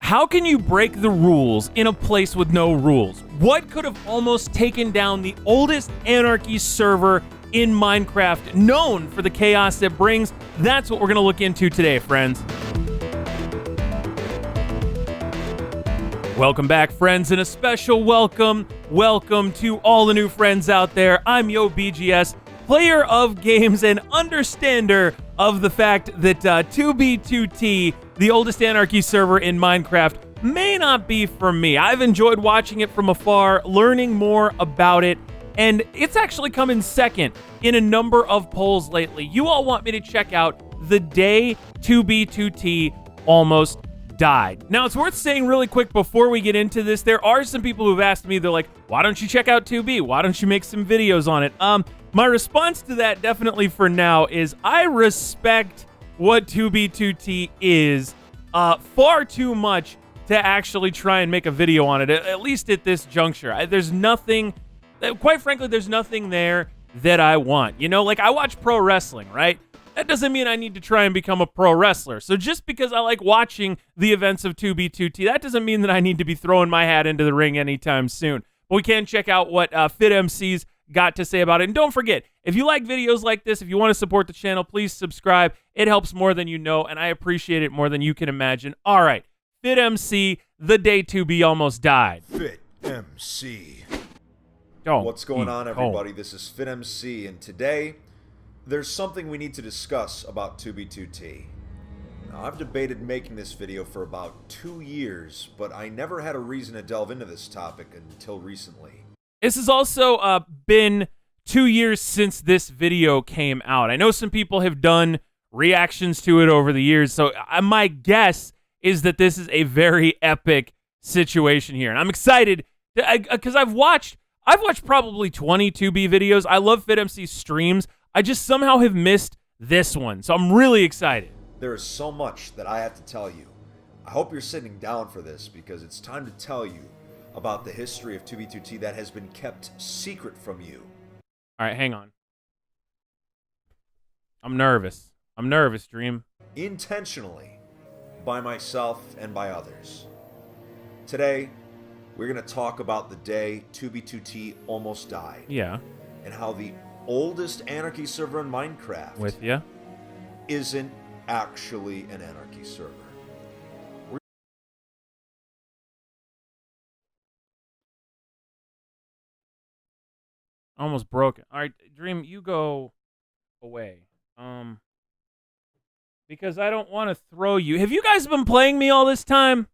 How can you break the rules in a place with no rules? What could have almost taken down the oldest anarchy server in Minecraft, known for the chaos it brings? That's what we're going to look into today, friends. Welcome back, friends, and a special welcome to all the new friends out there. I'm YoBGS, player of games and understander of the fact that 2B2T, the oldest anarchy server in Minecraft, may not be for me. I've enjoyed watching it from afar, learning more about it, and it's actually come in second in a number of polls lately. You all want me to check out the day 2B2T almost died. Now, it's worth saying really quick before we get into this, there are some people who've asked me, they're like, why don't you check out 2B? Why don't you make some videos on it? My response to that, definitely for now, is I respect what 2B2T is far too much to actually try and make a video on it, at least at this juncture. There's nothing, quite frankly, there's nothing there that I want. You know, like, I watch pro wrestling, right? That doesn't mean I need to try and become a pro wrestler. So just because I like watching the events of 2B2T, that doesn't mean that I need to be throwing my hat into the ring anytime soon. But we can check out what FitMC's got to say about it. And don't forget, if you like videos like this, if you want to support the channel, please subscribe. It helps more than you know, and I appreciate it more than you can imagine. All right, FitMC, the day 2B almost died. FitMC. What's going on, everybody? This is FitMC, and today there's something we need to discuss about 2B2T. Now, I've debated making this video for about 2 years, but I never had a reason to delve into this topic until recently. This has also been 2 years since this video came out. I know some people have done reactions to it over the years, so my guess is that this is a very epic situation here. And I'm excited because I've watched probably 20 2B videos. I love FitMC's streams. I just somehow have missed this one, so I'm really excited. There is so much that I have to tell you. I hope you're sitting down for this because it's time to tell you about the history of 2B2T that has been kept secret from you. All right, hang on. I'm nervous. I'm nervous, Dream. Intentionally, by myself and by others. Today, we're going to talk about the day 2B2T almost died. Yeah. And how the oldest anarchy server in Minecraft with you isn't actually an anarchy server. Almost broke it. All right, Dream, you go away. Because I don't want to throw you. Have you guys been playing me all this time?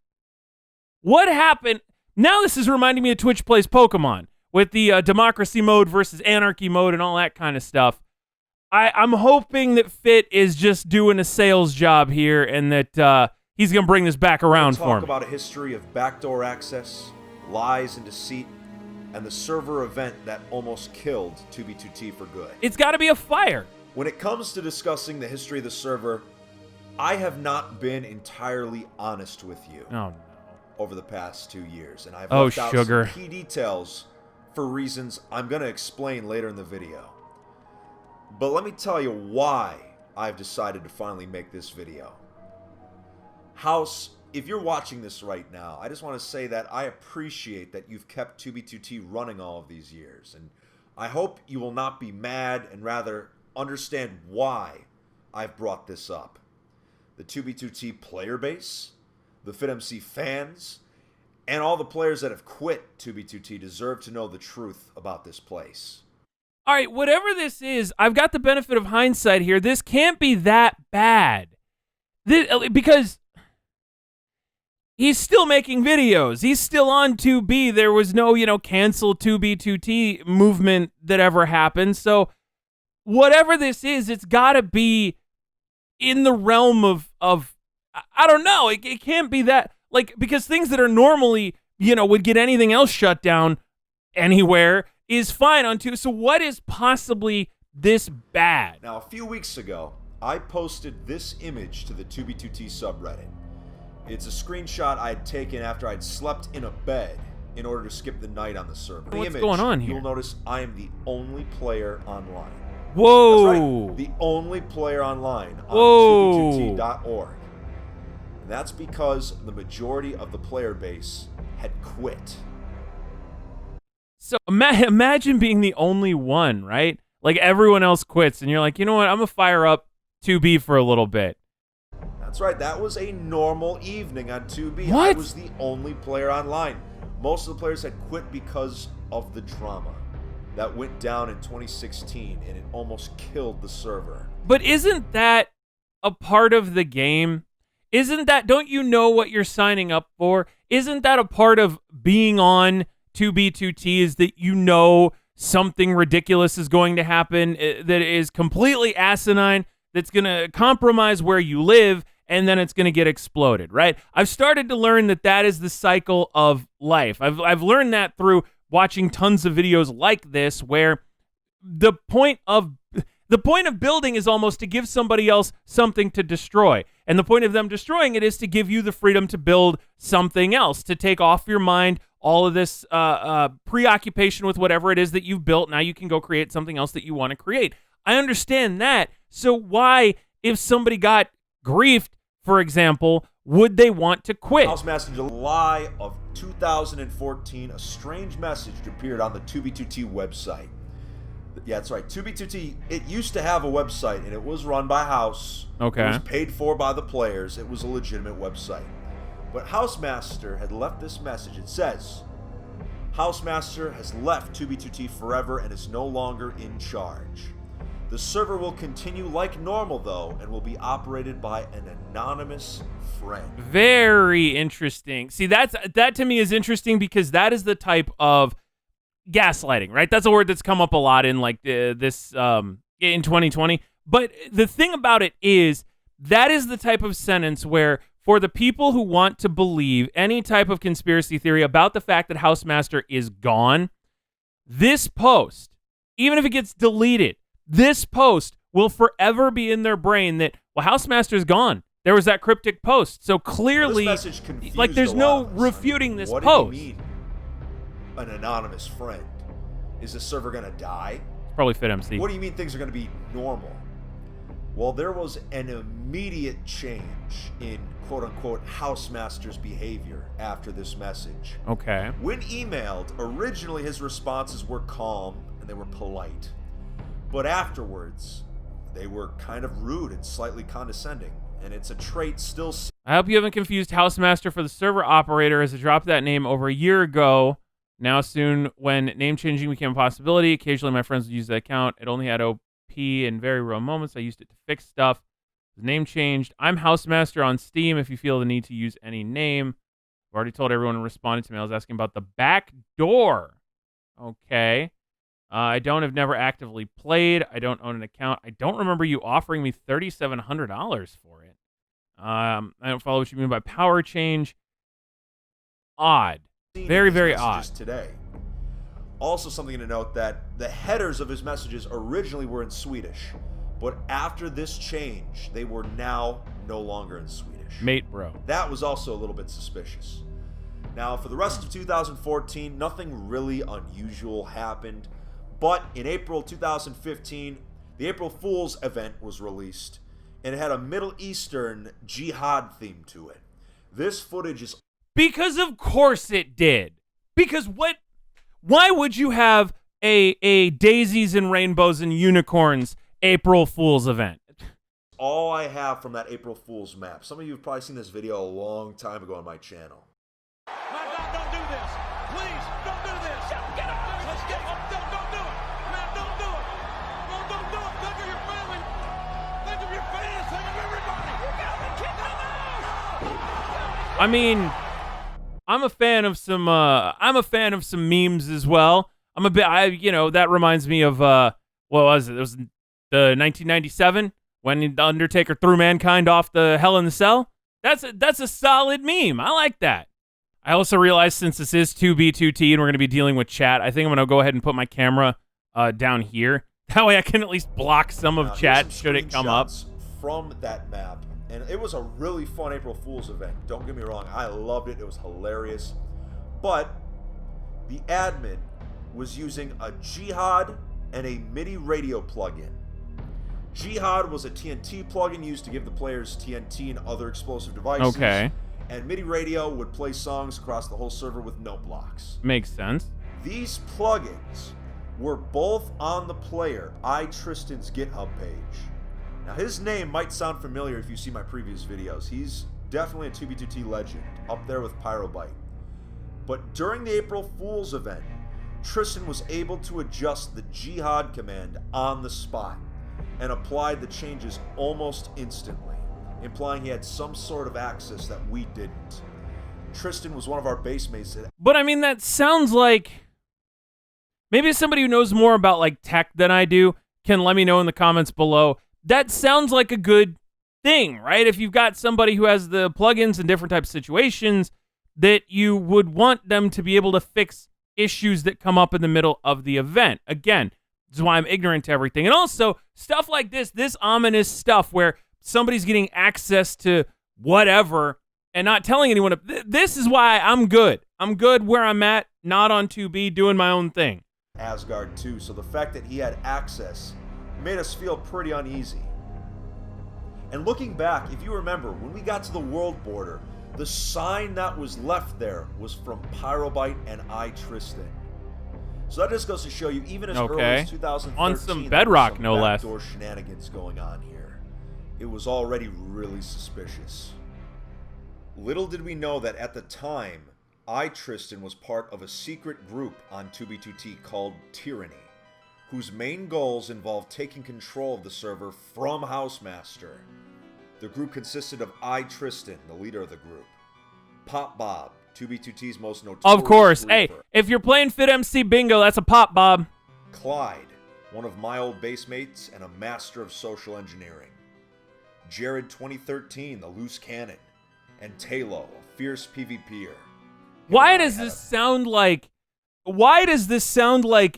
What happened? Now this is reminding me of Twitch Plays Pokemon with the democracy mode versus anarchy mode and all that kind of stuff. I'm hoping that Fit is just doing a sales job here and that he's going to bring this back around for me. Talk about a history of backdoor access, lies and deceit, and the server event that almost killed 2B2T for good. It's got to be a fire. When it comes to discussing the history of the server, I have not been entirely honest with you over the past 2 years, and I've left out some key details for reasons I'm going to explain later in the video. But let me tell you why I've decided to finally make this video. House, if you're watching this right now, I just want to say that I appreciate that you've kept 2B2T running all of these years, and I hope you will not be mad and rather understand why I've brought this up. The 2B2T player base, the FitMC fans, and all the players that have quit 2B2T deserve to know the truth about this place. All right, whatever this is, I've got the benefit of hindsight here. This can't be that bad. Because he's still making videos. He's still on 2B. There was no, cancel 2B2T movement that ever happened. So whatever this is, it's got to be in the realm of I don't know. It can't be that, because things that are normally, would get anything else shut down anywhere is fine on 2. So what is possibly this bad? Now, a few weeks ago, I posted this image to the 2B2T subreddit. It's a screenshot I had taken after I'd slept in a bed in order to skip the night on the server. What's going on here? You'll notice I am the only player online. Whoa! That's right, the only player online on 2B2T.org. And that's because the majority of the player base had quit. So imagine being the only one, right? Like everyone else quits and you're like, you know what? I'm going to fire up 2B for a little bit. That's right. That was a normal evening on 2B. What? I was the only player online. Most of the players had quit because of the drama that went down in 2016, and it almost killed the server. But isn't that a part of the game? Isn't that, don't you know what you're signing up for? Isn't that a part of being on 2B2T, is that you know something ridiculous is going to happen that is completely asinine, that's going to compromise where you live, and then it's going to get exploded, right? I've started to learn that that is the cycle of life. I've learned that through watching tons of videos like this, where the point of building is almost to give somebody else something to destroy. And the point of them destroying it is to give you the freedom to build something else, to take off your mind all of this preoccupation with whatever it is that you've built. Now you can go create something else that you want to create. I understand that. So why, if somebody got griefed, for example, would they want to quit? Housemaster, in July of 2014, a strange message appeared on the 2B2T website. Yeah, that's right. 2B2T, it used to have a website, and it was run by House. Okay. It was paid for by the players. It was a legitimate website. But Housemaster had left this message. It says, Housemaster has left 2B2T forever and is no longer in charge. The server will continue like normal, though, and will be operated by an anonymous friend. Very interesting. See, that to me is interesting, because that is the type of gaslighting, right? That's a word that's come up a lot in like in 2020. But the thing about it is, that is the type of sentence where, for the people who want to believe any type of conspiracy theory about the fact that Housemaster is gone, this post, even if it gets deleted, this post will forever be in their brain that, well, Housemaster's gone. There was that cryptic post. So clearly, like, there's no refuting this post. What do you mean, an anonymous friend? Is the server going to die? Probably FitMC. What do you mean things are going to be normal? Well, there was an immediate change in quote-unquote Housemaster's behavior after this message. Okay. When emailed, originally his responses were calm and they were polite. But afterwards, they were kind of rude and slightly condescending, and it's a trait still. I hope you haven't confused Housemaster for the server operator, as I dropped that name over a year ago. Now soon, when name changing became a possibility, occasionally my friends would use that account. It only had OP in very rare moments. I used it to fix stuff. The name changed. I'm Housemaster on Steam if you feel the need to use any name. I've already told everyone and responded to me. I was asking about the back door. Okay. I have never actively played. I don't own an account. I don't remember you offering me $3,700 for it. I don't follow what you mean by power change. Odd. Very, very odd. Today. Also, something to note that the headers of his messages originally were in Swedish, but after this change, they were now no longer in Swedish. Mate, bro. That was also a little bit suspicious. Now, for the rest of 2014, nothing really unusual happened. But in April 2015, the April Fool's event was released, and it had a Middle Eastern jihad theme to it. This footage is... Because of course it did. Because what... Why would you have a daisies and rainbows and unicorns April Fool's event? All I have from that April Fool's map. Some of you have probably seen this video a long time ago on my channel. Man, don't do this. Please, don't do this. Get up. Let's get up. Don't do it. Man, don't do it. No, don't do it. Think of your family. Think of your fans. Think of everybody. You got me kicking out. I mean, I'm a fan of some memes as well. That reminds me of what was it? It was the 1997 when the Undertaker threw Mankind off the Hell in the Cell. That's a solid meme. I like that. I also realized, since this is 2B2T and we're going to be dealing with chat, I think I'm going to go ahead and put my camera down here. That way I can at least block some of chat should it come up. From that map, and it was a really fun April Fool's event. Don't get me wrong, I loved it. It was hilarious. But the admin was using a jihad and a MIDI radio plugin. Jihad was a TNT plugin used to give the players TNT and other explosive devices. Okay. And MIDI radio would play songs across the whole server with no blocks. Makes sense. These plugins were both on the player iTristan's GitHub page. Now, his name might sound familiar if you see my previous videos. He's definitely a 2B2T legend, up there with Pyrobyte. But during the April Fool's event, Tristan was able to adjust the Jihad command on the spot and applied the changes almost instantly, implying he had some sort of access that we didn't. Tristan was one of our base mates. But I mean, that sounds like maybe somebody who knows more about like tech than I do can let me know in the comments below. That sounds like a good thing, right? If you've got somebody who has the plugins in different types of situations, that you would want them to be able to fix issues that come up in the middle of the event. Again, this is why I'm ignorant to everything. And also, stuff like this ominous stuff where somebody's getting access to whatever and not telling anyone. This is why I'm good. I'm good where I'm at, not on 2B, doing my own thing. Asgard too, so the fact that he had access made us feel pretty uneasy. And looking back, if you remember, when we got to the world border, the sign that was left there was from Pyrobyte and iTristan. So that just goes to show you, even as early as 2013, on some Bedrock, no less, backdoor shenanigans going on here. It was already really suspicious. Little did we know that at the time, iTristan was part of a secret group on 2B2T called Tyranny, whose main goals involved taking control of the server from Housemaster. The group consisted of iTristan, the leader of the group, Pop Bob, 2B2T's most notorious of course. reaper. Hey, if you're playing FitMC bingo, that's a Pop Bob. Clyde, one of my old base mates and a master of social engineering. Jared 2013, the loose cannon. And Talo, a fierce PvPer. Why does this sound like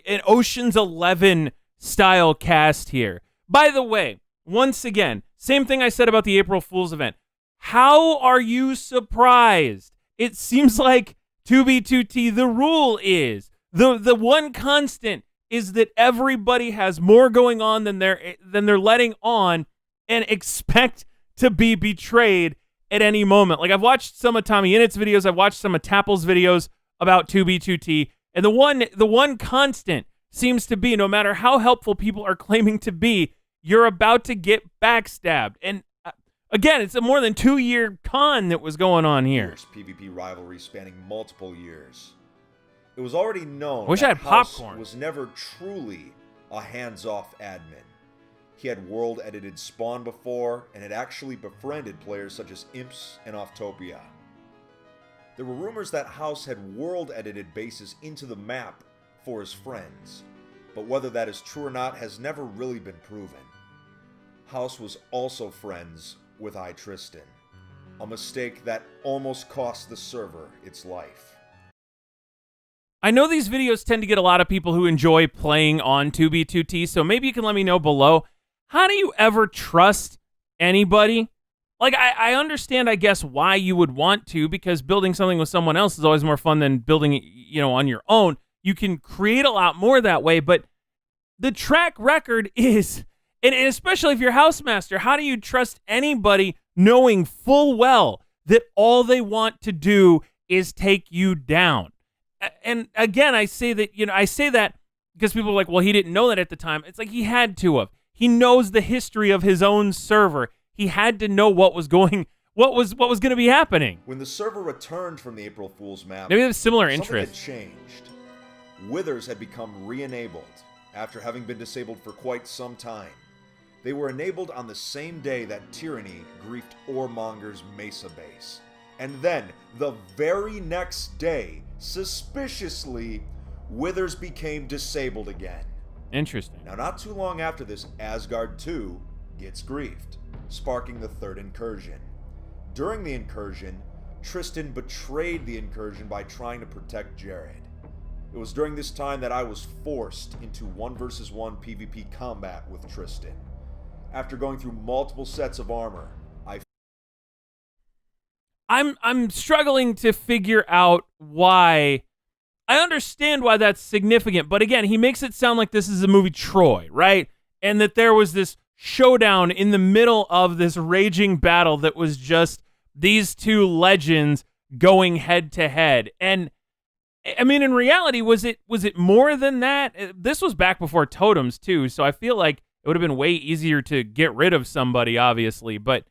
an Ocean's 11 style cast here? By the way, once again, same thing I said about the April Fool's event. How are you surprised? It seems like 2B2T, the rule is, the one constant is that everybody has more going on than they're letting on and expect to be betrayed at any moment. Like, I've watched some of Tommy Innett's videos, I've watched some of Tapple's videos about 2B2T, and the one constant seems to be, no matter how helpful people are claiming to be, you're about to get backstabbed. And again, it's a more than 2-year con that was going on here. PvP rivalry spanning multiple years. It was already known Wish I had House popcorn. was never truly a hands-off admin. He had world-edited Spawn before, and had actually befriended players such as Imps and Offtopia. There were rumors that House had world-edited bases into the map for his friends, but whether that is true or not has never really been proven. House was also friends with iTristan, a mistake that almost cost the server its life. I know these videos tend to get a lot of people who enjoy playing on 2B2T, so maybe you can let me know below. How do you ever trust anybody? Like, I understand, I guess, why you would want to, because building something with someone else is always more fun than building it, on your own. You can create a lot more that way, but the track record is, and especially if you're Housemaster, how do you trust anybody knowing full well that all they want to do is take you down? And again, I say that because people are like, well, he didn't know that at the time. It's like he had to have. He knows the history of his own server. He had to know what was going to be happening. When the server returned from the April Fool's map, maybe they have similar something interests. had changed. Withers had become re-enabled after having been disabled for quite some time. They were enabled on the same day that Tyranny griefed Oremonger's Mesa base. And then, the very next day, suspiciously, Withers became disabled again. Interesting. Now, not too long after this, Asgard 2 gets griefed, sparking the third incursion. During the incursion, Tristan betrayed the incursion by trying to protect Jared. It was during this time that I was forced into 1v1 PvP combat with Tristan. After going through multiple sets of armor, I'm struggling to figure out why. I understand why that's significant, but again, he makes it sound like this is a movie Troy, right? And that there was this showdown in the middle of this raging battle that was just these two legends going head to head. And I mean, in reality, was it more than that? This was back before totems too, so I feel like it would have been way easier to get rid of somebody, obviously. But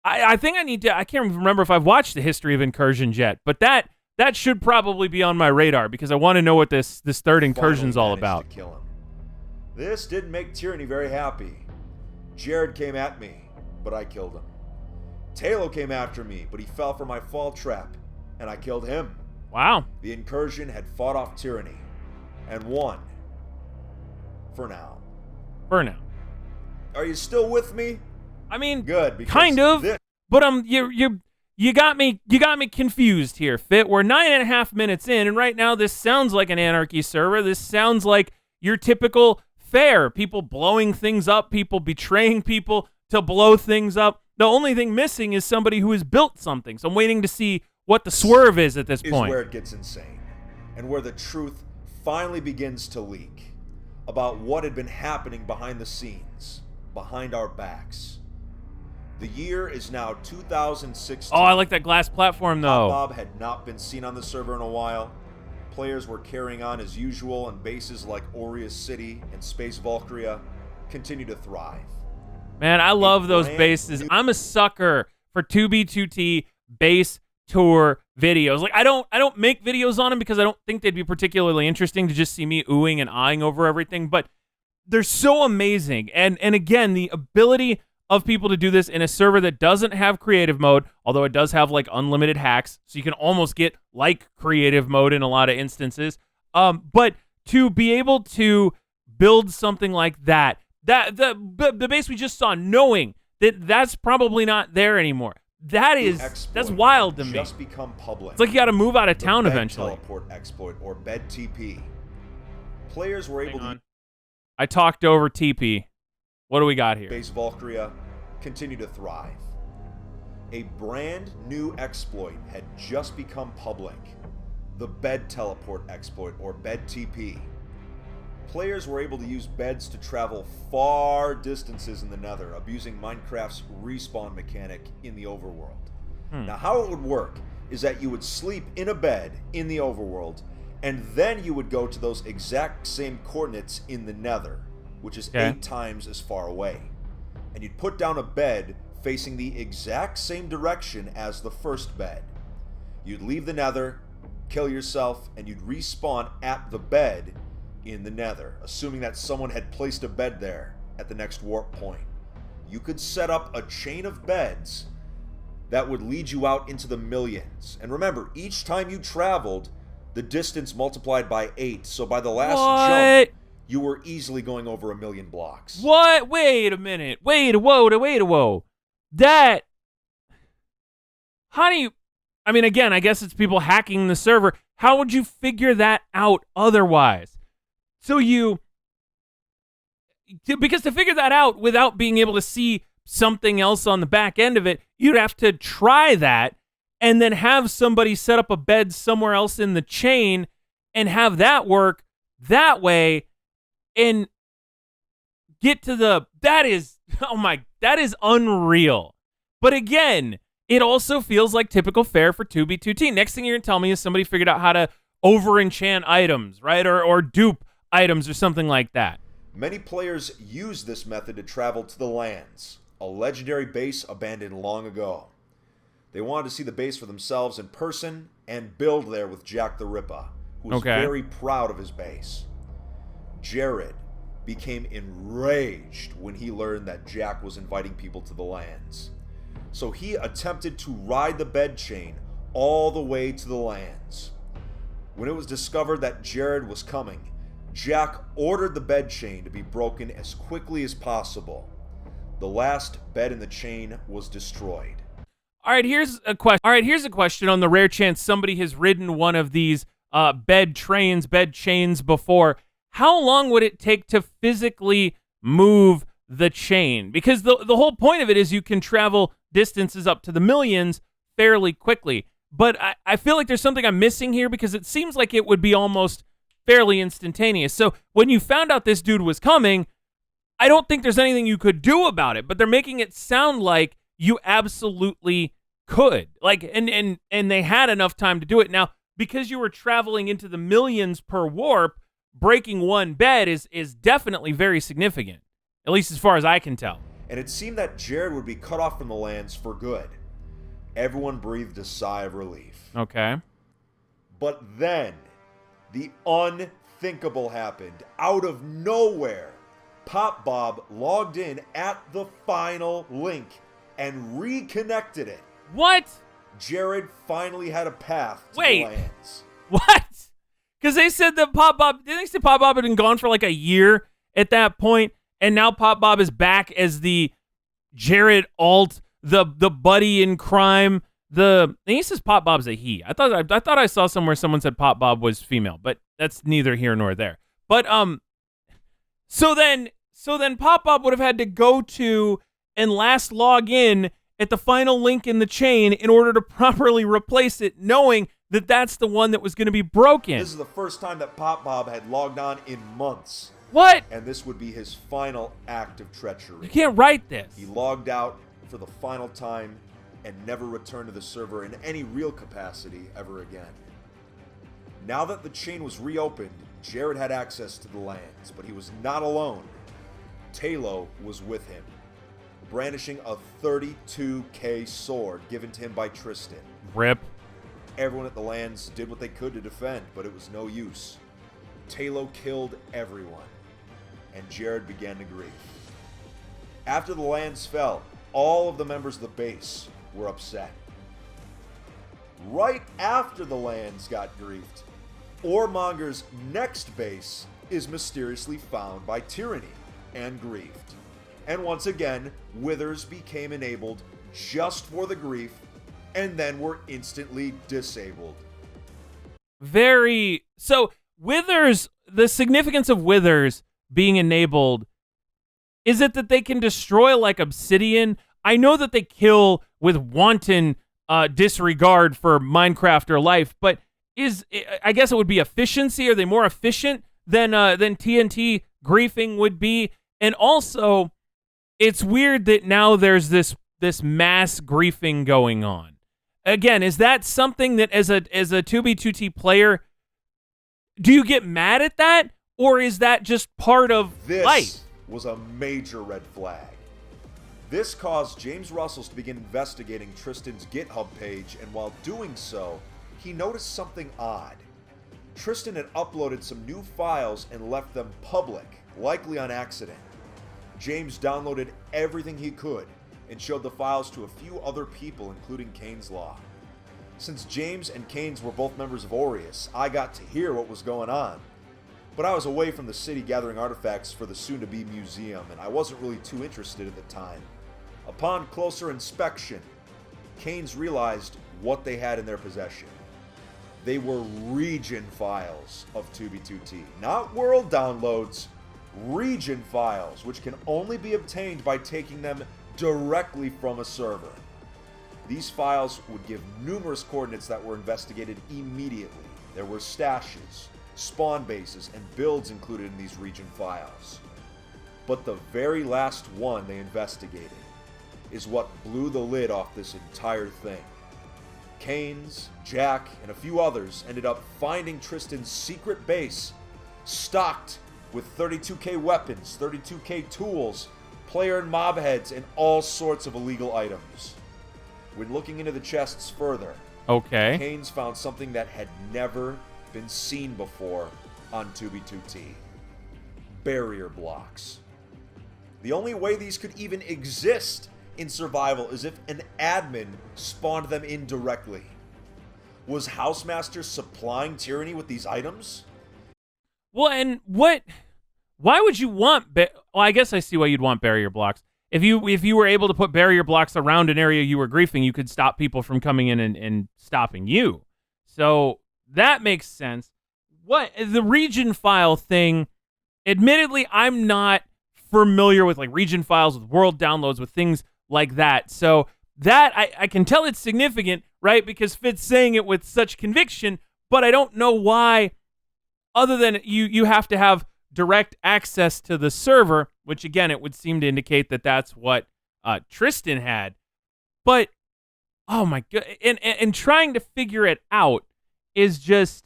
I think I can't remember if I've watched the history of incursions yet, but that should probably be on my radar because I want to know what this third incursion's all about. To kill him. This didn't make Tyranny very happy. Jared came at me, but I killed him. Talo came after me, but he fell for my fall trap, and I killed him. Wow. The incursion had fought off Tyranny and won. For now. Are you still with me? I mean, good. Kind of. But you got me confused here, Fit. We're 9.5 minutes in, and right now this sounds like an anarchy server. This sounds like your typical fair. People blowing things up, people betraying people to blow things up. The only thing missing is somebody who has built something. So I'm waiting to see what the swerve is at this point. Is where it gets insane, and where the truth finally begins to leak about what had been happening behind the scenes, behind our backs. The year is now 2016. Oh, I like that glass platform, though. Bob had not been seen on the server in a while. Players were carrying on as usual, and bases like Aureus City and Space Valkyria continue to thrive. Man, I love those bases. I'm a sucker for 2B2T base tour videos. Like I don't make videos on them because I don't think they'd be particularly interesting to just see me oohing and eyeing over everything, but they're so amazing. And again, the ability of people to do this in a server that doesn't have creative mode, although it does have like unlimited hacks, so you can almost get like creative mode in a lot of instances. But to be able to build something like that the base we just saw, knowing that that's probably not there anymore. That's wild to me. Just become public. It's like you got to move out of town eventually. Teleport exploit or bed TP. Players were able to. I talked over TP. What do we got here? Base Valkyria continue to thrive. A brand new exploit had just become public. The bed teleport exploit or bed TP. Players were able to use beds to travel far distances in the Nether, abusing Minecraft's respawn mechanic in the overworld. Now, how it would work is that you would sleep in a bed in the overworld, and then you would go to those exact same coordinates in the Nether, which is 8 times as far away. And you'd put down a bed facing the exact same direction as the first bed. You'd leave the Nether, kill yourself, and you'd respawn at the bed in the Nether, assuming that someone had placed a bed there at the next warp point. You could set up a chain of beds that would lead you out into the millions. And remember, each time you traveled, the distance multiplied by 8, so by the last jump, you were easily going over 1 million blocks. What? Wait a minute. Wait a whoa. That... How do you... I mean, again, I guess it's people hacking the server. How would you figure that out otherwise? So because to figure that out without being able to see something else on the back end of it, you'd have to try that and then have somebody set up a bed somewhere else in the chain and have that work that way and get to the... That is unreal. But again, it also feels like typical fare for 2B2T. Next thing you're going to tell me is somebody figured out how to over-enchant items, right? Or dupe items or something like that. Many players use this method to travel to the lands, a legendary base abandoned long ago. They wanted to see the base for themselves in person and build there with Jack the Ripper, who was very proud of his base. Jared became enraged when he learned that Jack was inviting people to the lands. So he attempted to ride the bed chain all the way to the lands. When it was discovered that Jared was coming, Jack ordered the bed chain to be broken as quickly as possible. The last bed in the chain was destroyed. All right, here's a question on the rare chance somebody has ridden one of these bed chains before. How long would it take to physically move the chain? Because the whole point of it is you can travel distances up to the millions fairly quickly. But I feel like there's something I'm missing here because it seems like it would be almost fairly instantaneous. So when you found out this dude was coming, I don't think there's anything you could do about it, but they're making it sound like you absolutely could. Like, and they had enough time to do it. Now, because you were traveling into the millions per warp, breaking one bed is definitely very significant, at least as far as I can tell. And it seemed that Jared would be cut off from the lands for good. Everyone breathed a sigh of relief. Okay. But then, the unthinkable happened. Out of nowhere, Pop Bob logged in at the final link and reconnected it. What? Jared finally had a path to the lands. What? Because they said that Pop Bob, didn't they say Pop Bob had been gone for like a year at that point, and now Pop Bob is back as the Jared alt, the buddy in crime. And he says Pop Bob's a he. I thought I saw somewhere someone said Pop Bob was female, but that's neither here nor there. But so then Pop Bob would have had to go to and last log in at the final link in the chain in order to properly replace it, knowing that that's the one that was going to be broken. This is the first time that Pop Bob had logged on in months. What? And this would be his final act of treachery. You can't write this. He logged out for the final time and never returned to the server in any real capacity ever again. Now that the chain was reopened, Jared had access to the lands, but he was not alone. Talo was with him, brandishing a 32K sword given to him by Tristan. Rip. Everyone at the lands did what they could to defend, but it was no use. Talo killed everyone, and Jared began to grieve. After the lands fell, all of the members of the base were upset. Right after the lands got griefed, Ormonger's next base is mysteriously found by Tyranny and griefed. And once again, Withers became enabled just for the grief, and then were instantly disabled. So Withers, the significance of Withers being enabled, is it that they can destroy like obsidian? I know that they kill with wanton disregard for Minecraft or life, but I guess it would be efficiency. Are they more efficient than TNT griefing would be? And also, it's weird that now there's this mass griefing going on. Again, is that something that as a 2B2T player, do you get mad at that? Or is that just part of life? This was a major red flag. This caused James Russells to begin investigating Tristan's GitHub page, and while doing so, he noticed something odd. Tristan had uploaded some new files and left them public, likely on accident. James downloaded everything he could and showed the files to a few other people, including Kane's Law. Since James and Kane's were both members of Aureus, I got to hear what was going on. But I was away from the city gathering artifacts for the soon-to-be museum, and I wasn't really too interested at the time. Upon closer inspection, Kane's realized what they had in their possession. They were region files of 2B2T, not world downloads, region files, which can only be obtained by taking them directly from a server. These files would give numerous coordinates that were investigated immediately. There were stashes, spawn bases, and builds included in these region files. But the very last one they investigated is what blew the lid off this entire thing. Kane's, Jack, and a few others ended up finding Tristan's secret base, stocked with 32K weapons, 32K tools, player and mob heads, and all sorts of illegal items. When looking into the chests further, Kane's found something that had never been seen before on 2B2T. Barrier blocks. The only way these could even exist in survival is if an admin spawned them in directly. Was Housemaster supplying Tyranny with these items? Well, and why would you want... well, I guess I see why you'd want barrier blocks. If you were able to put barrier blocks around an area you were griefing, you could stop people from coming in and stopping you. So that makes sense. What the region file thing, admittedly, I'm not familiar with like region files, with world downloads, with things like that. So that I can tell it's significant, right? Because Fit's saying it with such conviction, but I don't know why, other than you have to have direct access to the server. which again, it would seem to indicate that that's what Tristan had. But, oh my God, and trying to figure it out is just,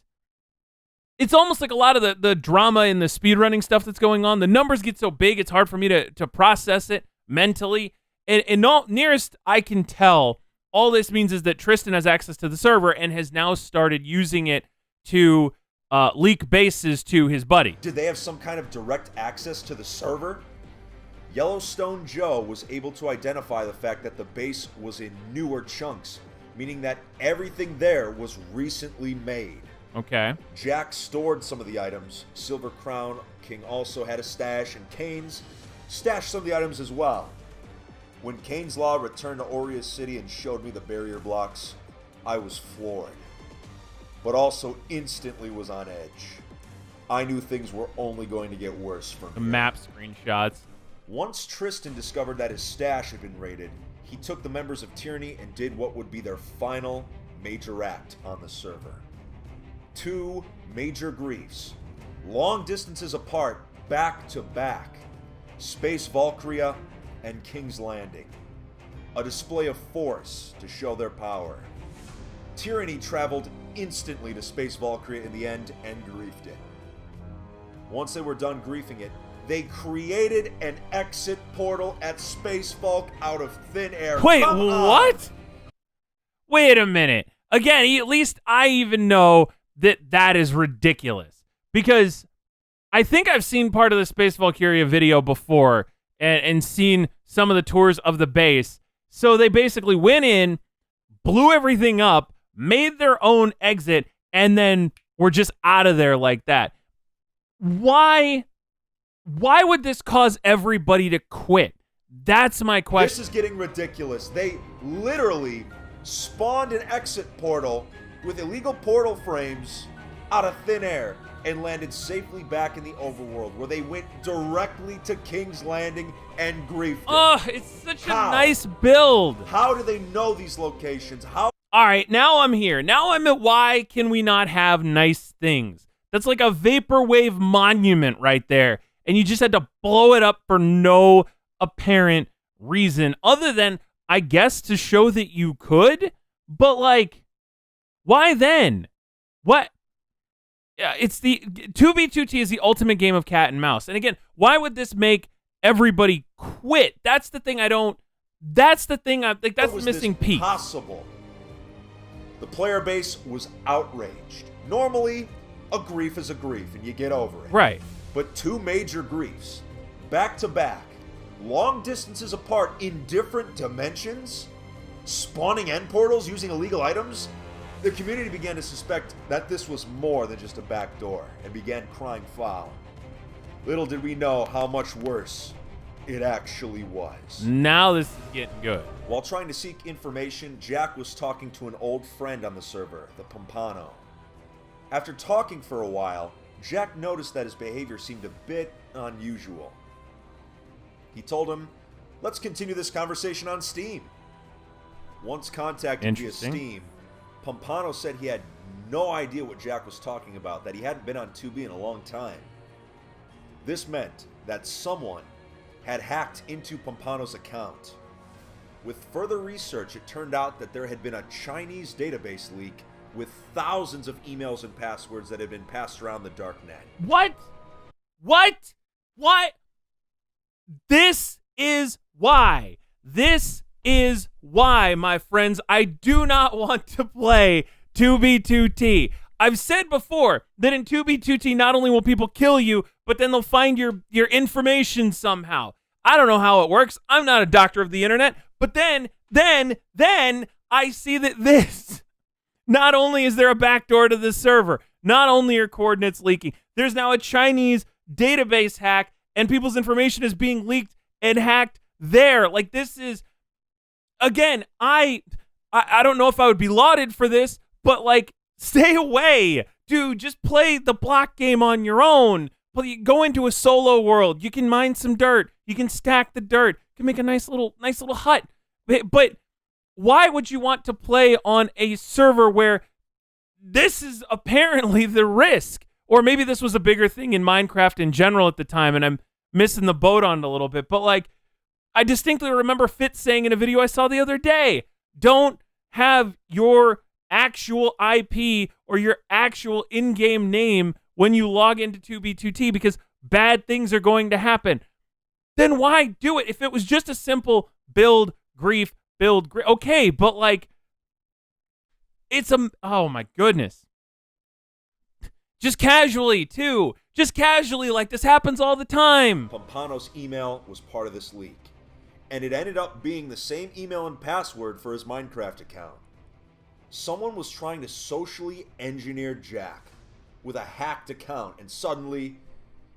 it's almost like a lot of the drama in the speedrunning stuff that's going on. The numbers get so big, it's hard for me to process it mentally. And nearest I can tell, all this means is that Tristan has access to the server and has now started using it to leak bases to his buddy. Did they have some kind of direct access to the server? Yellowstone Joe was able to identify the fact that the base was in newer chunks, meaning that everything there was recently made. Okay. Jack stored some of the items. Silver Crown King also had a stash, and Kane's stashed some of the items as well. When Kane's Law returned to Aurea City and showed me the barrier blocks, I was floored, but also instantly was on edge. I knew things were only going to get worse from the here. Map screenshots. Once Tristan discovered that his stash had been raided, he took the members of Tyranny and did what would be their final major act on the server. 2 major griefs, long distances apart, back to back. Space Valkyria and King's Landing. A display of force to show their power. Tyranny traveled instantly to Space Valkyria in the end and griefed it. Once they were done griefing it, they created an exit portal at Space Valk out of thin air. Wait, what? Wait a minute. Again, at least I even know that is ridiculous. Because I think I've seen part of the Space Valkyria video before and seen some of the tours of the base. So they basically went in, blew everything up, made their own exit, and then were just out of there like that. Why would this cause everybody to quit? That's my question. This is getting ridiculous. They literally spawned an exit portal with illegal portal frames out of thin air and landed safely back in the overworld, where they went directly to King's Landing and griefed it. Oh, it's such a nice build. How do they know these locations? How? All right, now I'm here. Now I'm at why can we not have nice things? That's like a vaporwave monument right there. And you just had to blow it up for no apparent reason other than, I guess, to show that you could. But, like, why then? What? Yeah, it's the 2B2T is the ultimate game of cat and mouse. And again, why would this make everybody quit? That's the thing I don't. That's the thing I think that's the missing piece. Possible. The player base was outraged. Normally, a grief is a grief, and you get over it. Right. But 2 major griefs, back to back, long distances apart in different dimensions, spawning end portals using illegal items. The community began to suspect that this was more than just a backdoor and began crying foul. Little did we know how much worse it actually was. Now this is getting good. While trying to seek information, Jack was talking to an old friend on the server, the Pompano. After talking for a while, Jack noticed that his behavior seemed a bit unusual. He told him, "Let's continue this conversation on Steam." Once contacted via Steam, Pompano said he had no idea what Jack was talking about, that he hadn't been on 2B in a long time. This meant that someone had hacked into Pompano's account. With further research, it turned out that there had been a Chinese database leak with thousands of emails and passwords that had been passed around the darknet. What? What? What? This is why. This is why, my friends, I do not want to play 2B2T. I've said before that in 2B2T, not only will people kill you, but then they'll find your information somehow. I don't know how it works. I'm not a doctor of the internet. But then I see that this, not only is there a backdoor to the server, not only are coordinates leaking, there's now a Chinese database hack and people's information is being leaked and hacked there. Like, this is, again, I don't know if I would be lauded for this, but like, stay away. Dude, just play the block game on your own. Go into a solo world. You can mine some dirt. You can stack the dirt. You can make a nice little hut. But why would you want to play on a server where this is apparently the risk? Or maybe this was a bigger thing in Minecraft in general at the time, and missing the boat on it a little bit. But like, I distinctly remember Fit saying in a video I saw the other day, don't have your actual IP or your actual in-game name when you log into 2B2T because bad things are going to happen. Then why do it? If it was just a simple build, grief, okay, but like, it's oh my goodness. Just casually, too. Just casually, like this happens all the time. Pompano's email was part of this leak, and it ended up being the same email and password for his Minecraft account. Someone was trying to socially engineer Jack with a hacked account, and suddenly,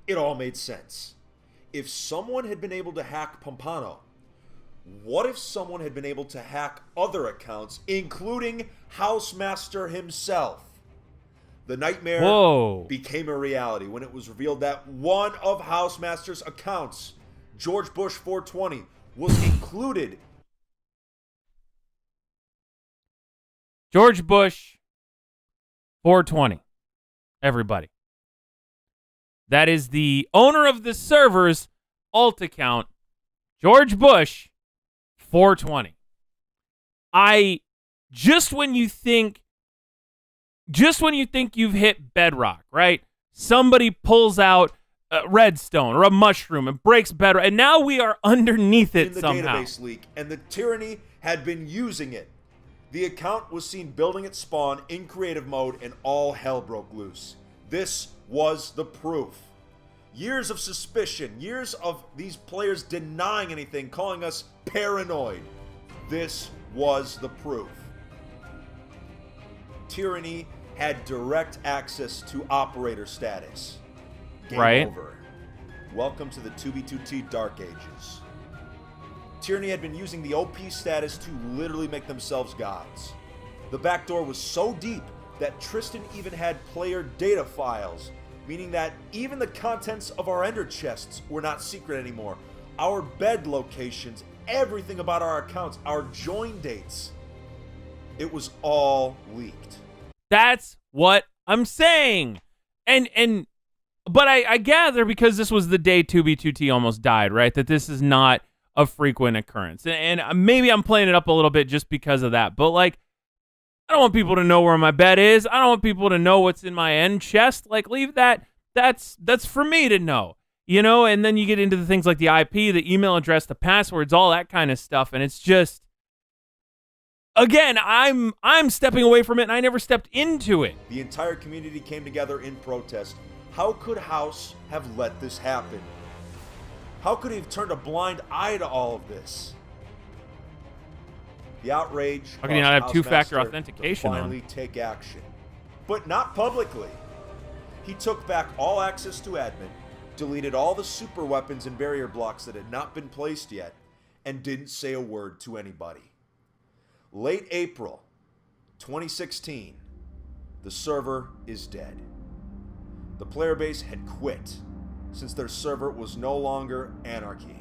it all made sense. If someone had been able to hack Pompano, what if someone had been able to hack other accounts, including Housemaster himself? The nightmare became a reality when it was revealed that one of Housemaster's accounts, George Bush 420, was included. George Bush 420. Everybody. That is the owner of the server's alt account, George Bush 420. Just when you think you've hit bedrock, right? Somebody pulls out a redstone or a mushroom and breaks bedrock, and now we are underneath it somehow. In the database leak, and the tyranny had been using it. The account was seen building its spawn in creative mode, and all hell broke loose. This was the proof. Years of suspicion, years of these players denying anything, calling us paranoid. This was the proof. Tyranny had direct access to operator status. Game over. Welcome to the 2B2T Dark Ages. Tyranny had been using the OP status to literally make themselves gods. The backdoor was so deep that Tristan even had player data files, meaning that even the contents of our ender chests were not secret anymore. Our bed locations, everything about our accounts, our join dates, it was all leaked. That's what I'm saying. But I gather, because this was the day 2B2T almost died, right, that this is not a frequent occurrence. And maybe I'm playing it up a little bit just because of that. But, like, I don't want people to know where my bed is. I don't want people to know what's in my end chest. Like, leave that. That's for me to know, you know? And then you get into the things like the IP, the email address, the passwords, all that kind of stuff. And it's just, again, I'm stepping away from it, and I never stepped into it. The entire community came together in protest. How could House have let this happen? How could he have turned a blind eye to all of this? The outrage. How can you not have two-factor authentication to finally take action, but not publicly. He took back all access to admin, deleted all the super weapons and barrier blocks that had not been placed yet, and didn't say a word to anybody. Late April 2016, the server is dead. The player base had quit since their server was no longer anarchy.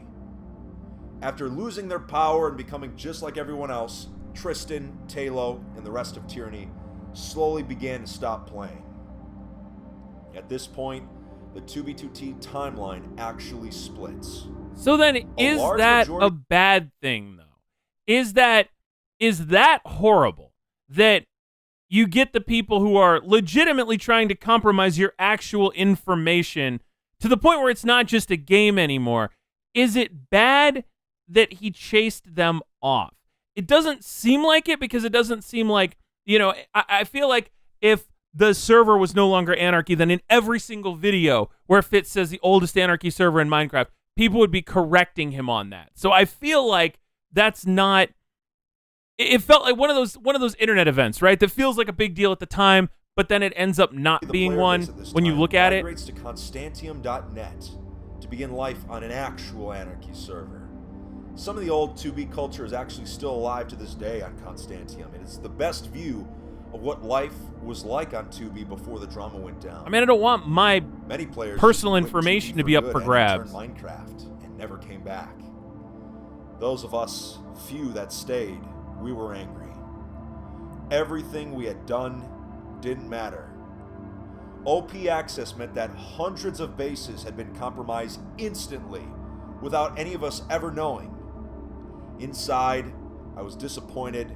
After losing their power and becoming just like everyone else, Tristan, Talo, and the rest of Tyranny slowly began to stop playing. At this point, the 2B2T timeline actually splits. So then, is that a bad thing, though? Is that horrible that you get the people who are legitimately trying to compromise your actual information to the point where it's not just a game anymore? Is it bad that he chased them off? It doesn't seem like it, because it doesn't seem like, you know, I feel like if the server was no longer anarchy, then in every single video where Fit says the oldest anarchy server in Minecraft, people would be correcting him on that. So I feel like that's not, it felt like one of those internet events, right? That feels like a big deal at the time, but then it ends up not being one when you look at it. Migrates to Constantium.net to begin life on an actual anarchy server. Some of the old 2B culture is actually still alive to this day on Constantium, and it's the best view of what life was like on 2B before the drama went down. I mean, I don't want my many players personal information to be up for grabs. Minecraft and never came back. Those of us few that stayed, we were angry. Everything we had done didn't matter. OP access meant that hundreds of bases had been compromised instantly without any of us ever knowing. Inside, I was disappointed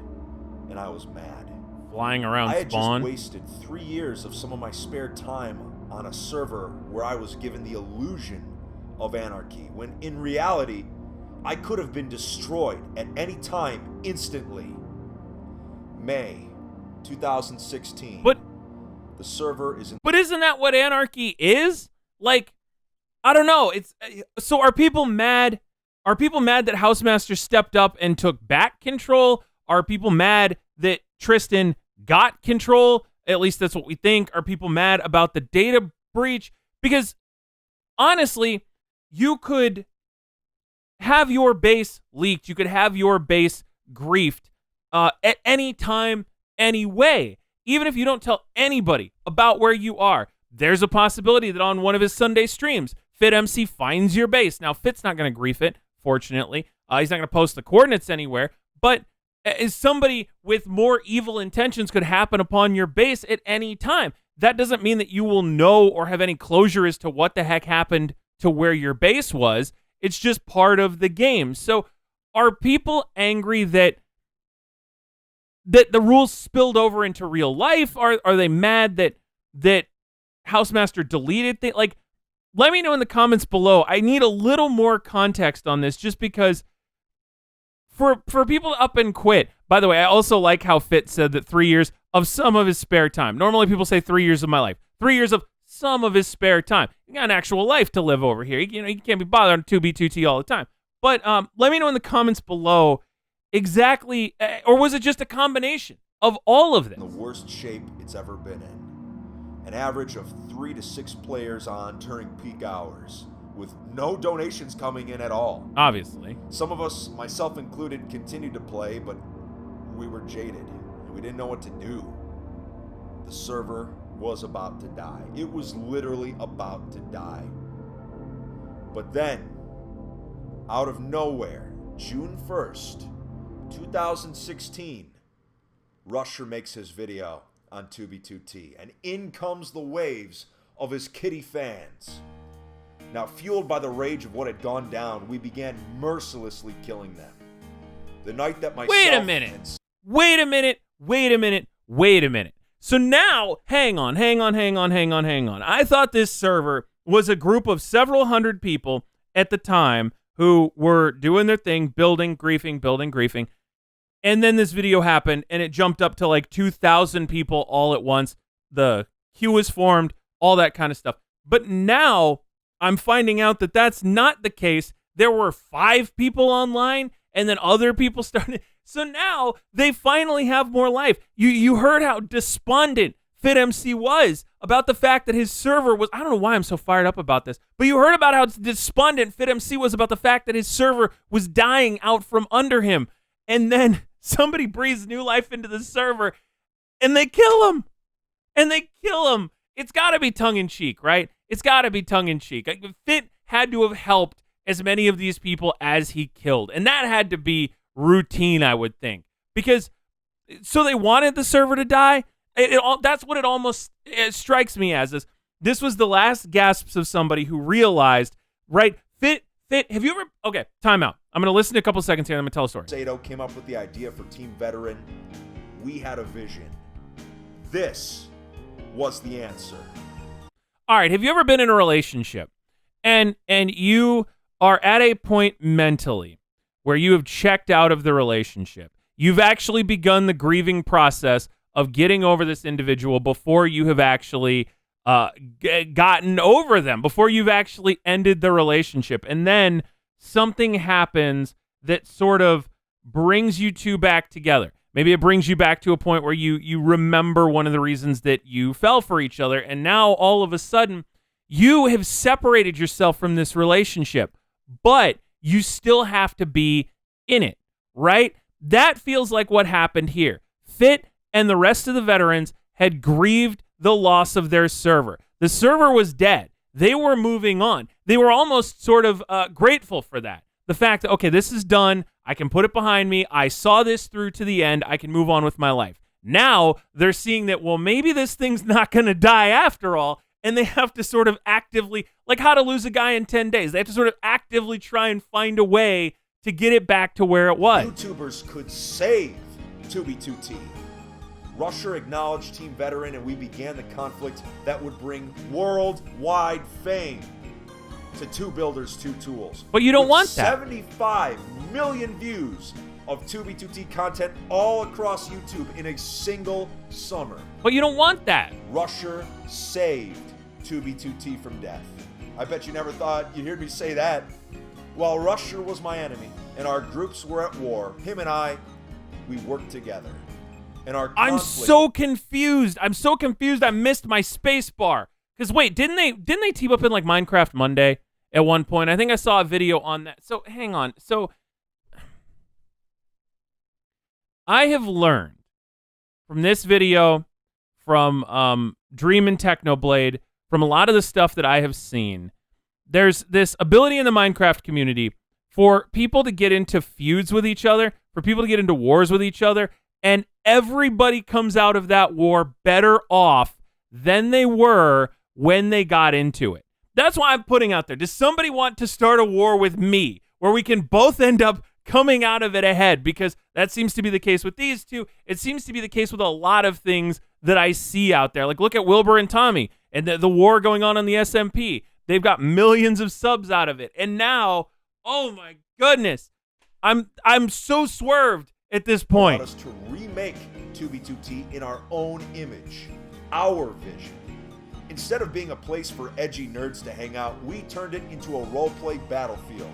and I was mad. Flying around I had spawn. just wasted 3 years of some of my spare time on a server where I was given the illusion of anarchy, when in reality, I could have been destroyed at any time instantly. May 2016. But the server is in. But isn't that what anarchy is? Like, I don't know. It's so are people mad? Are people mad that Housemaster stepped up and took back control? Are people mad that Tristan got control? At least that's what we think. Are people mad about the data breach? Because honestly, you could have your base leaked. You could have your base griefed at any time, any way. Even if you don't tell anybody about where you are, there's a possibility that on one of his Sunday streams, FitMC finds your base. Now, Fit's not going to grief it, fortunately. He's not going to post the coordinates anywhere. But as somebody with more evil intentions could happen upon your base at any time. That doesn't mean that you will know or have any closure as to what the heck happened to where your base was. It's just part of the game. So are people angry that the rules spilled over into real life? Are they mad that Housemaster deleted things? Like, let me know in the comments below. I need a little more context on this, just because for people to up and quit. By the way, I also like how Fit said that 3 years of some of his spare time. Normally people say 3 years of my life. 3 years of some of his spare time. You got an actual life to live over here. You can't be bothered on 2B2T all the time. But let me know in the comments below exactly, or was it just a combination of all of them? The worst shape it's ever been in. An average of 3 to 6 players on during peak hours, with no donations coming in at all. Obviously. Some of us, myself included, continued to play, but we were jaded, and we didn't know what to do. The server was about to die. It was literally about to die. But then, out of nowhere, June 1st, 2016, Rusher makes his video on 2B2T, and in comes the waves of his kitty fans. Now, fueled by the rage of what had gone down, we began mercilessly killing them. The night that myself... Wait a minute. So now, hang on. I thought this server was a group of several hundred people at the time who were doing their thing, building, griefing. And then this video happened, and it jumped up to like 2,000 people all at once. The queue was formed, all that kind of stuff. But now I'm finding out that that's not the case. There were 5 people online, and then other people started. So now they finally have more life. You heard how despondent FitMC was about the fact that his server was, I don't know why I'm so fired up about this, but you heard about how despondent FitMC was about the fact that his server was dying out from under him. And then somebody breathes new life into the server, and they kill him. It's got to be tongue-in-cheek, right? It's got to be tongue-in-cheek. Fit had to have helped as many of these people as he killed. And that had to be routine, I would think. Because, so they wanted the server to die? That's what it strikes me as. This was the last gasps of somebody who realized, right, Fit, have you ever, okay, time out. I'm going to listen to a couple seconds here and I'm going to tell a story. Sato came up with the idea for Team Veteran. We had a vision. This was the answer. All right, have you ever been in a relationship and you are at a point mentally where you have checked out of the relationship? You've actually begun the grieving process of getting over this individual before you have actually gotten over them, before you've actually ended the relationship. And then something happens that sort of brings you two back together. Maybe it brings you back to a point where you remember one of the reasons that you fell for each other. And now all of a sudden you have separated yourself from this relationship, but you still have to be in it, right? That feels like what happened here. Fit and the rest of the veterans had grieved the loss of their server. The server was dead. They were moving on. They were almost sort of grateful for that. The fact that, okay, this is done. I can put it behind me. I saw this through to the end. I can move on with my life. Now they're seeing that, well, maybe this thing's not going to die after all, and they have to sort of actively, like How to Lose a Guy in 10 Days, they have to sort of actively try and find a way to get it back to where it was. YouTubers could save 2B2T. Rusher acknowledged team veteran, and we began the conflict that would bring worldwide fame to Two Builders, Two Tools. But you don't want that. 75 million views of 2B2T content all across YouTube in a single summer. But you don't want that. Rusher saved 2B2T from death. I bet you never thought you'd hear me say that. While Rusher was my enemy and our groups were at war, him and I, we worked together. And our conflict... I'm so confused. I missed my space bar. Because wait, didn't they team up in like Minecraft Monday at one point? I think I saw a video on that. So hang on. So I have learned from this video, from Dream and Technoblade, from a lot of the stuff that I have seen, there's this ability in the Minecraft community for people to get into feuds with each other, for people to get into wars with each other, and everybody comes out of that war better off than they were when they got into it. That's why I'm putting out there. Does somebody want to start a war with me where we can both end up coming out of it ahead? Because that seems to be the case with these two. It seems to be the case with a lot of things that I see out there. Like, look at Wilbur and Tommy and the war going on the SMP. They've got millions of subs out of it. And now, oh my goodness, I'm so swerved at this point. Allowed us to remake 2B2T in our own image, our vision. Instead of being a place for edgy nerds to hang out, we turned it into a roleplay battlefield,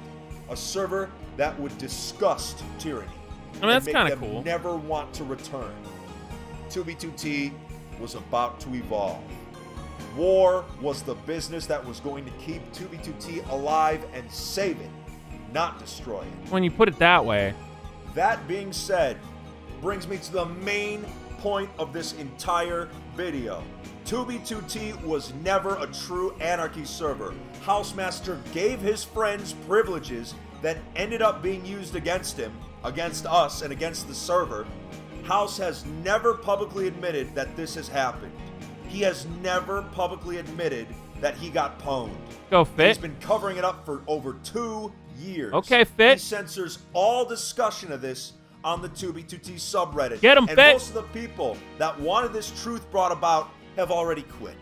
a server that would disgust tyranny. I mean, that's kind of cool. Never want to return. 2B2T was about to evolve. War was the business that was going to keep 2B2T alive and save it, not destroy it. When you put it that way. That being said, brings me to the main point of this entire video. 2B2T was never a true anarchy server. Housemaster gave his friends privileges that ended up being used against him, against us, and against the server. House has never publicly admitted that this has happened. He has never publicly admitted that he got pwned. Go, Fit. He's been covering it up for over 2 years. Okay, Fit. He censors all discussion of this on the 2B2T subreddit. Get him, and Fit. Most of the people that wanted this truth brought about have already quit.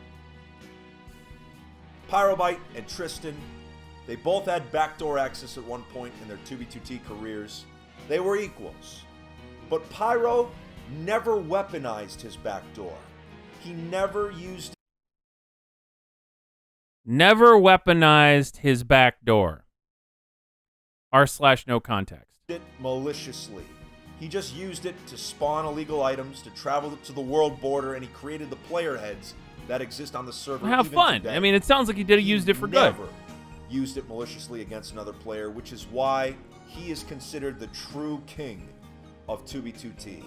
Pyrobite and Tristan, they both had backdoor access at one point in their 2B2T careers. They were equals. But Pyro never weaponized his backdoor. He never used... Never weaponized his backdoor. r/no context. ...it maliciously. He just used it to spawn illegal items, to travel to the world border, and he created the player heads that exist on the server. Well, have fun. Today. I mean, it sounds like he used it for good. Never used it maliciously against another player, which is why he is considered the true king of 2B2T.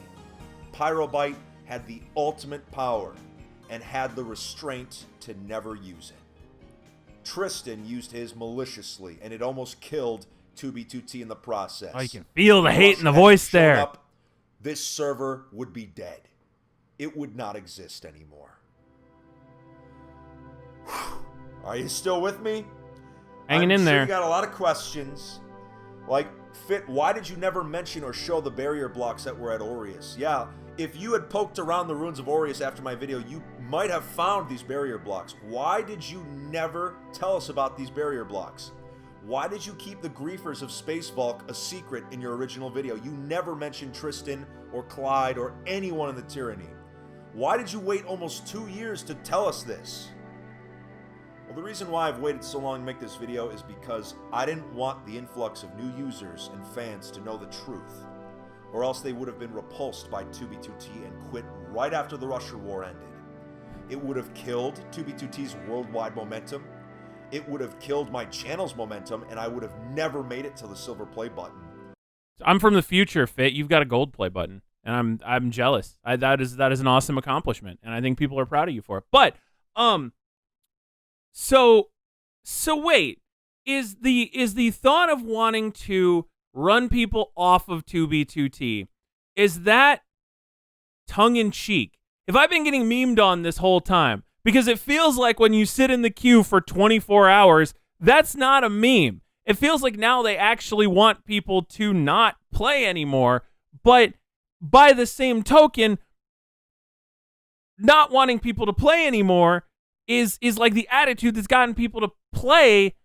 Pyrobite had the ultimate power and had the restraint to never use it. Tristan used his maliciously, and it almost killed 2B2T in the process. Oh, you can feel the hate in the voice there. Up, this server would be dead. It would not exist anymore. Are you still with me? Hanging in there. You got a lot of questions. Like, Fit, why did you never mention or show the barrier blocks that were at Aureus? Yeah, if you had poked around the ruins of Aureus after my video, you might have found these barrier blocks. Why did you never tell us about these barrier blocks? Why did you keep the griefers of Space Valk a secret in your original video? You never mentioned Tristan or Clyde or anyone in the tyranny. Why did you wait almost 2 years to tell us this? Well, the reason why I've waited so long to make this video is because I didn't want the influx of new users and fans to know the truth, or else they would have been repulsed by 2B2T and quit right after the Russia War ended. It would have killed 2B2T's worldwide momentum. It would have killed my channel's momentum, and I would have never made it to the silver play button. I'm from the future, Fit. You've got a gold play button, and I'm jealous. That is an awesome accomplishment, and I think people are proud of you for it. But so wait, is the thought of wanting to run people off of 2B2T, is that tongue-in-cheek, if I've been getting memed on this whole time, because it feels like when you sit in the queue for 24 hours, that's not a meme. It feels like now they actually want people to not play anymore, but by the same token, not wanting people to play anymore is like the attitude that's gotten people to play.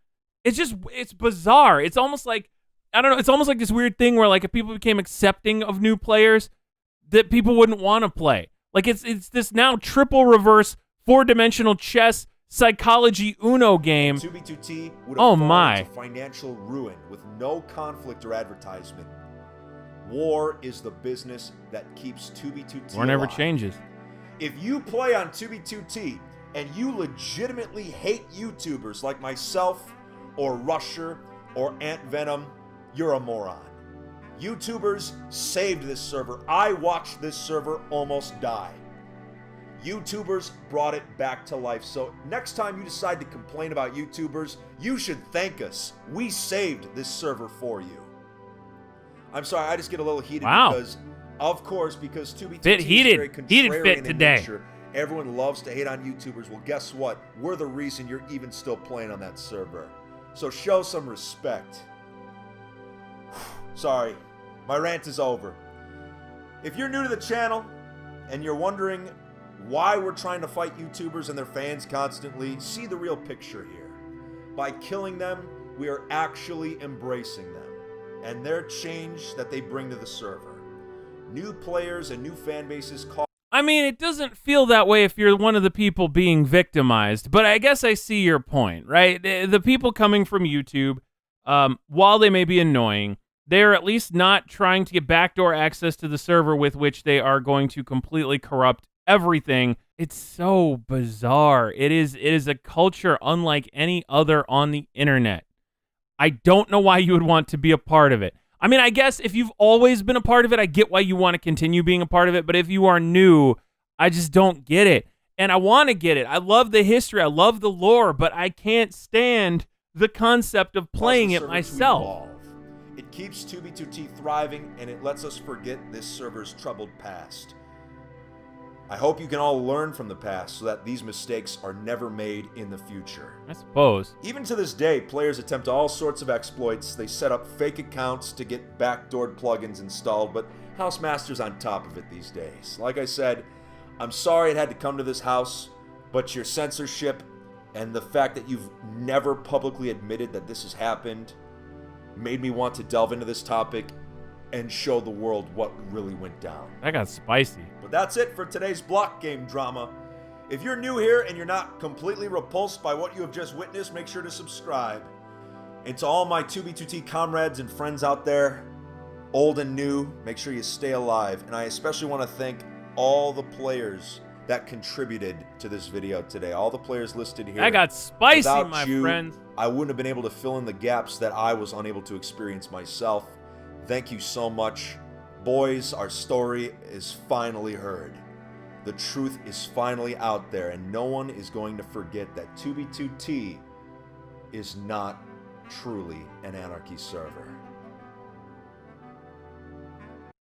It's bizarre. It's almost like, I don't know, it's almost like this weird thing where like if people became accepting of new players, that people wouldn't want to play. Like it's this now triple reverse 4-dimensional chess psychology Uno game. 2B2T would have fallen into financial ruin with no conflict or advertisement. War is the business that keeps 2B2T War never alive. changes. If you play on 2B2T and you legitimately hate YouTubers like myself or Rusher or Ant Venom, you're a moron. YouTubers saved this server. I watched this server almost die. YouTubers brought it back to life. So next time you decide to complain about YouTubers, you should thank us. We saved this server for you. I'm sorry, I just get a little heated because, of course, because 2B2T is very contrarian in nature. Everyone loves to hate on YouTubers. Well, guess what? We're the reason you're even still playing on that server. So show some respect. Sorry, my rant is over. If you're new to the channel and you're wondering why we're trying to fight YouTubers and their fans constantly, see the real picture here. By killing them, we are actually embracing them and their change that they bring to the server. New players and new fan bases call. I mean, it doesn't feel that way if you're one of the people being victimized, but I guess I see your point, right? The people coming from YouTube, while they may be annoying, they're at least not trying to get backdoor access to the server with which they are going to completely corrupt everything. It's so bizarre. It is a culture unlike any other on the internet. I don't know why you would want to be a part of it. I mean, I guess if you've always been a part of it, I get why you want to continue being a part of it. But if you are new, I just don't get it. And I want to get it. I love the history. I love the lore, but I can't stand the concept of playing it myself. It keeps 2B2T thriving, and it lets us forget this server's troubled past. I hope you can all learn from the past so that these mistakes are never made in the future. I suppose. Even to this day, players attempt all sorts of exploits. They set up fake accounts to get backdoored plugins installed, but Housemaster's on top of it these days. Like I said, I'm sorry it had to come to this house, but your censorship and the fact that you've never publicly admitted that this has happened made me want to delve into this topic and show the world what really went down. That got spicy. But that's it for today's block game drama. If you're new here and you're not completely repulsed by what you have just witnessed, make sure to subscribe. And to all my 2B2T comrades and friends out there, old and new, make sure you stay alive. And I especially want to thank all the players that contributed to this video today. All the players listed here. That got spicy, Without my you, friends. I wouldn't have been able to fill in the gaps that I was unable to experience myself. Thank you so much. Boys, our story is finally heard. The truth is finally out there, and no one is going to forget that 2B2T is not truly an anarchy server.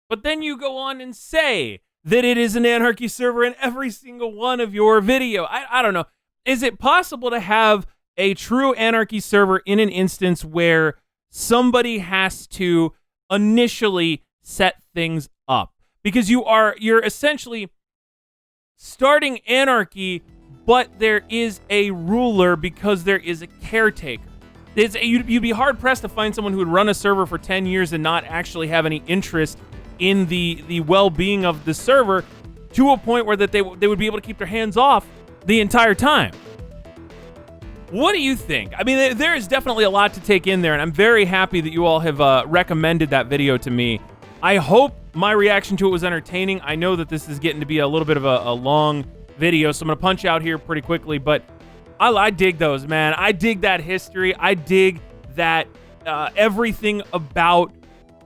But then you go on and say that it is an anarchy server in every single one of your video. I don't know. Is it possible to have a true anarchy server in an instance where somebody has to initially set things up? Because you're essentially starting anarchy, but there is a ruler because there is a caretaker. You'd be hard-pressed to find someone who would run a server for 10 years and not actually have any interest in the well-being of the server to a point where that they would be able to keep their hands off the entire time. What do you think? I mean, there is definitely a lot to take in there, and I'm very happy that you all have recommended that video to me. I hope my reaction to it was entertaining. I know that this is getting to be a little bit of a long video, so I'm going to punch out here pretty quickly, but I dig those, man. I dig that history. I dig that everything about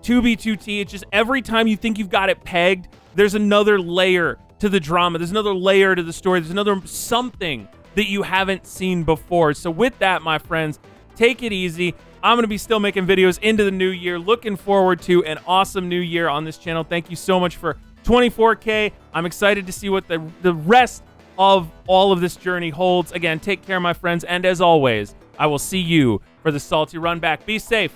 2B2T. It's just every time you think you've got it pegged, there's another layer to the drama. There's another layer to the story. There's another something that you haven't seen before. So with that, my friends, take it easy. I'm going to be still making videos into the new year. Looking forward to an awesome new year on this channel. Thank you so much for 24K. I'm excited to see what the rest of all of this journey holds. Again, take care, my friends, and as always, I will see you for the salty run back. Be safe.